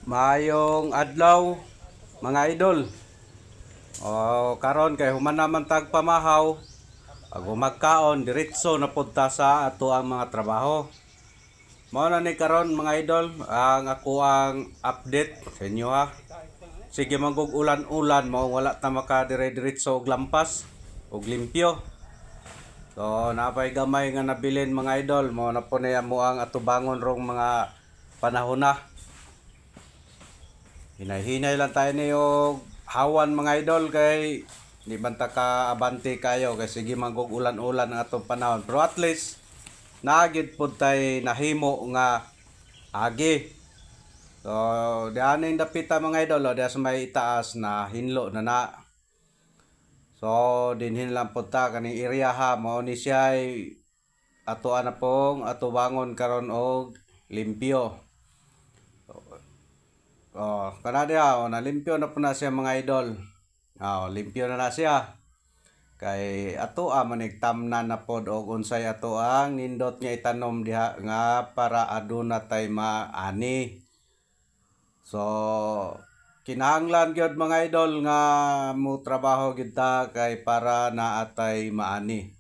Maayong adlaw mga idol. Karon kay human naman tag pamahaw. Pag magkaon diretso na punta sa ato ang mga trabaho. Mao na ni karon mga idol ang ako ang update sa inyo ha. Sige manggug ulan-ulan mao wala ta maka dire-diretso og lampas og limpyo. So napay gamay nga nabilin mga idol mao na po niya mo ang atubangon rong mga panahon na. Hinay-hinay lang tayo niyo hawan mga idol kay di banta ka abante kayo kay sige manggug ulan-ulan ang atong panahon. Pero at least naagid pud tay nahimo nga agi. So diyan yung dapita mga idol diya sa may itaas na hinlo na. So dinhin lang pud ta kaning area ha mao ni siya ato na pong ato bangon karon og limpyo. Kana diha nalimpyo na po na siya mga idol. Limpyo na siya. Kay ato manig tamnan na pod og unsay ato ang nindot nga itanom diha nga para aduna tay maani. So kinahanglan gyud mga idol nga mo trabaho gyud ta kay para naatay maani.